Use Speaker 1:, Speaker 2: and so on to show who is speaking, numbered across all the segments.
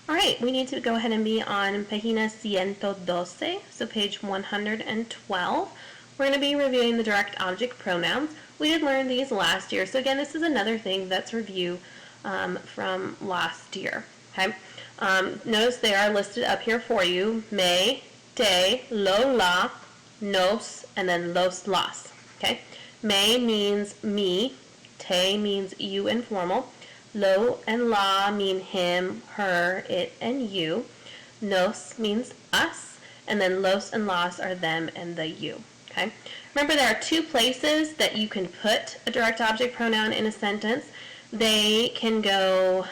Speaker 1: All right, we need to go ahead and be on página 112, so page 112. We're going to be reviewing the direct object pronouns. We did learn these last year, so again, this is another thing that's review from last year. Okay, notice they are listed up here for you: me, te, lo, la, nos, and then los, las. Okay, me means me, te means you informal, lo and la mean him, her, it, and you. Nos means us, and then los and las are them and the you. Okay. Remember, there are two places that you can put a direct object pronoun in a sentence. They can go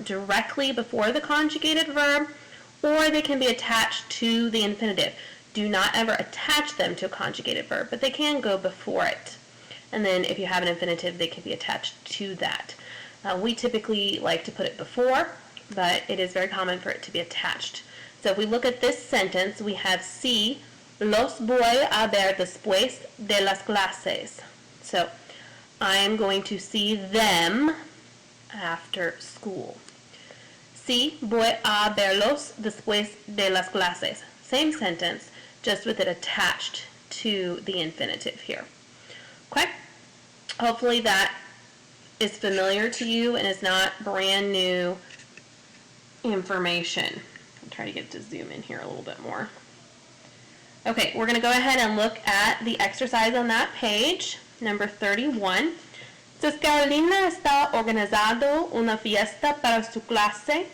Speaker 1: directly before the conjugated verb, or they can be attached to the infinitive. Do not ever attach them to a conjugated verb, but they can go before it. And then if you have an infinitive, they can be attached to that. We typically like to put it before, but it is very common for it to be attached. So if we look at this sentence, we have sí, los voy a ver después de las clases. So I am going to see them after school. Sí, voy a verlos después de las clases. Same sentence, just with it attached to the infinitive here. Okay? Hopefully that is familiar to you and is not brand new information. I'll try to get to zoom in here a little bit more. Okay, we're going to go ahead and look at the exercise on that page, number 31. Entonces, Carolina está organizando una fiesta para su clase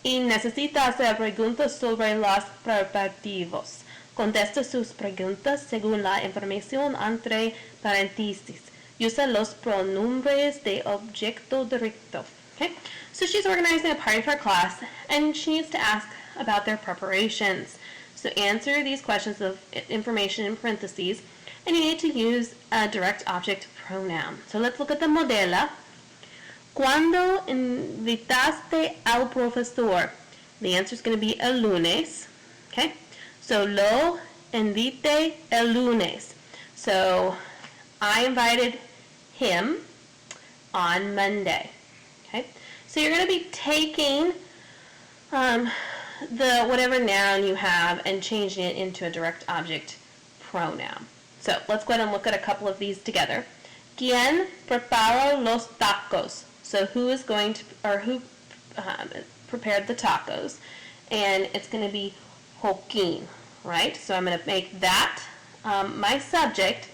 Speaker 1: y necesita hacer preguntas sobre los preparativos. Contesta sus preguntas según la información entre paréntesis. Usa los pronombres de objeto directo. Okay, so she's organizing a party for her class, and she needs to ask about their preparations. So answer these questions of information in parentheses, and you need to use a direct object pronoun. So let's look at the modela. ¿Cuándo invitaste al profesor? The answer is going to be el lunes. Okay, so lo invité el lunes. So I invited him on Monday. Okay, so you're going to be taking the whatever noun you have and changing it into a direct object pronoun. So let's go ahead and look at a couple of these together. ¿Quién prepara los tacos? So who is going to, or who prepared the tacos? And it's going to be Joaquin, right? So I'm going to make that my subject,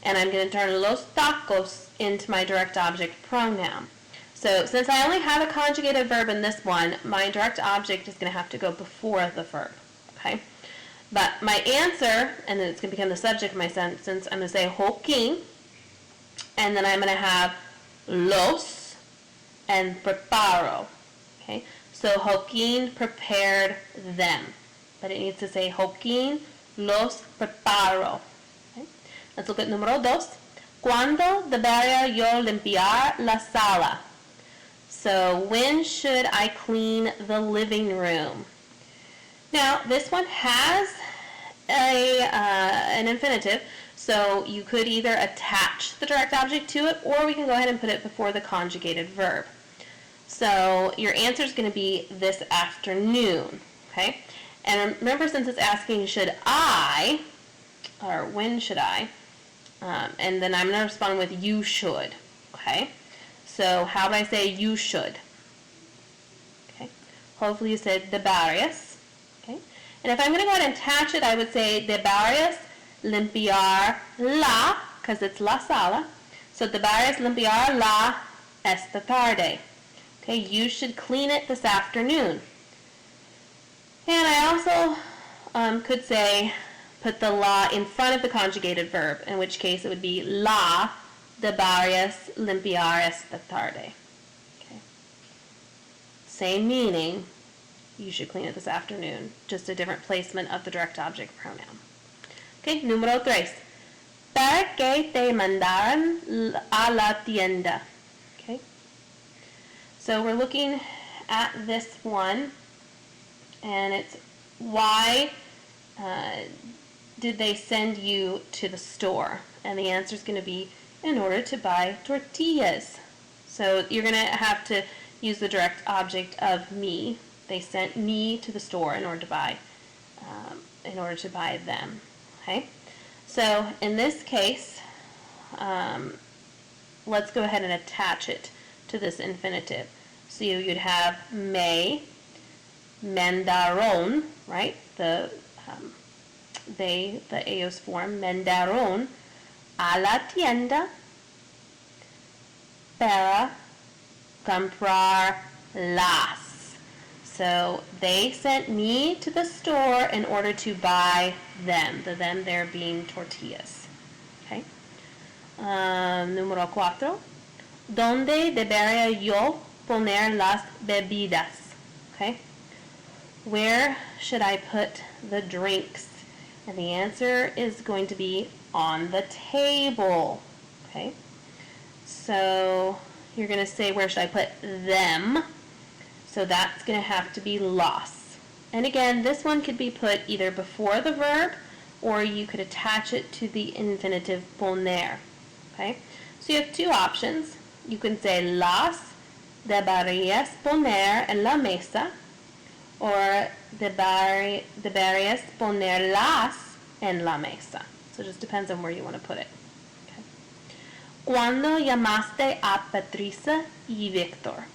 Speaker 1: and I'm going to turn los tacos into my direct object pronoun. So since I only have a conjugated verb in this one, my direct object is going to have to go before the verb. Okay? But my answer, and then it's going to become the subject of my sentence, I'm going to say Joaquin, and then I'm going to have los and preparo. Okay? So Joaquin prepared them. But it needs to say Joaquin los preparo. Okay? Let's look at número 2. ¿Cuándo debería yo limpiar la sala? So when should I clean the living room? Now this one has an infinitive, so you could either attach the direct object to it, or we can go ahead and put it before the conjugated verb. So your answer is going to be this afternoon. Okay, and remember, since it's asking should I, or when should I, and then I'm going to respond with you should. Okay, so how would I say you should? Okay, hopefully you said deberías. Okay, and if I'm going to go ahead and attach it, I would say deberías limpiar la, because it's la sala. So deberías limpiar la esta tarde. Okay, you should clean it this afternoon. And I also could say put the la in front of the conjugated verb, in which case it would be la deberías limpiar esta tarde. Okay. Same meaning, you should clean it this afternoon, just a different placement of the direct object pronoun. Okay, número 3. ¿Para qué te mandaron a la tienda? Okay. So we're looking at this one, and it's why did they send you to the store? And the answer is going to be in order to buy tortillas. So you're going to have to use the direct object of me They sent me to the store in order to buy them. Okay, so in this case, let's go ahead and attach it to this infinitive. So you'd have me mandaron, right? The ellos form, mandaron a la tienda para comprar las. So they sent me to the store in order to buy them. The them there being tortillas. Okay. Número 4. ¿Dónde debería yo poner las bebidas? Okay. Where should I put the drinks? And the answer is going to be on the table. Okay. So you're going to say, where should I put them? So that's going to have to be las. And again, this one could be put either before the verb, or you could attach it to the infinitive poner. Okay? So you have two options. You can say las deberías poner en la mesa, or deberías ponerlas en la mesa. So it just depends on where you want to put it. Okay. ¿Cuándo llamaste a Patricia y Victor?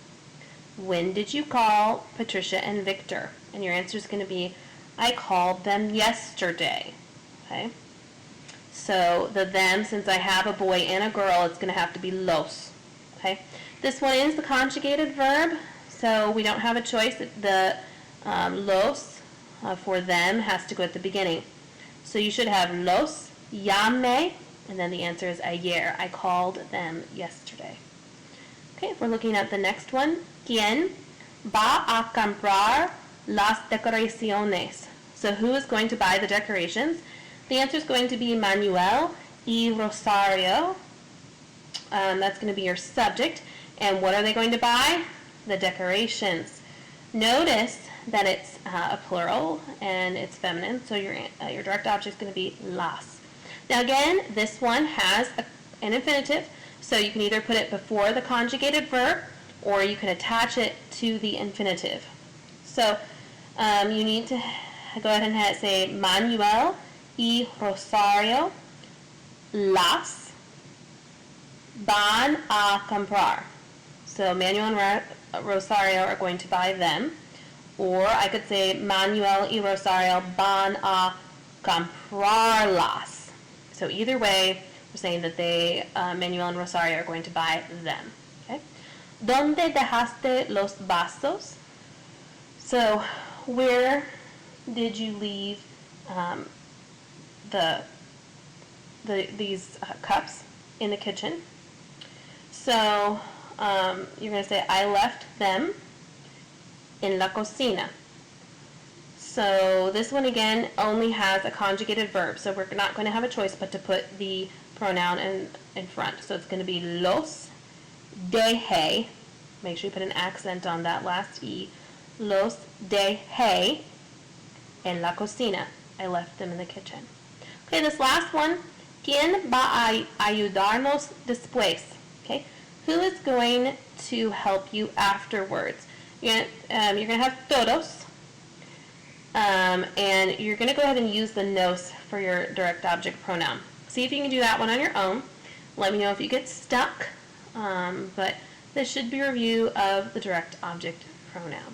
Speaker 1: When did you call Patricia and Victor? And your answer is going to be, I called them yesterday. Okay. So the them, since I have a boy and a girl, it's going to have to be los. Okay. This one is the conjugated verb, so we don't have a choice. The los for them has to go at the beginning. So you should have los llamé, and then the answer is ayer. I called them yesterday. Okay, we're looking at the next one. ¿Quién va a comprar las decoraciones? So who is going to buy the decorations? The answer is going to be Manuel y Rosario. That's going to be your subject. And what are they going to buy? The decorations. Notice that it's a plural and it's feminine, so your direct object is going to be las. Now again, this one has an infinitive, so you can either put it before the conjugated verb, or you can attach it to the infinitive. So you need to go ahead and say Manuel y Rosario las van a comprar. So Manuel and Rosario are going to buy them. Or I could say Manuel y Rosario van a comprarlas. So either way, we're saying that Manuel and Rosario are going to buy them. Okay. ¿Dónde dejaste los vasos? So where did you leave these cups? In the kitchen. So you're going to say, I left them in la cocina. So this one again only has a conjugated verb, so we're not going to have a choice but to put the pronoun in front. So it's going to be los dejé. Make sure you put an accent on that last E. Los dejé en la cocina. I left them in the kitchen. Okay, this last one. ¿Quién va a ayudarnos después? Okay, who is going to help you afterwards? You're going to have todos, and you're going to go ahead and use the nos for your direct object pronoun. See if you can do that one on your own. Let me know if you get stuck, but this should be a review of the direct object pronoun.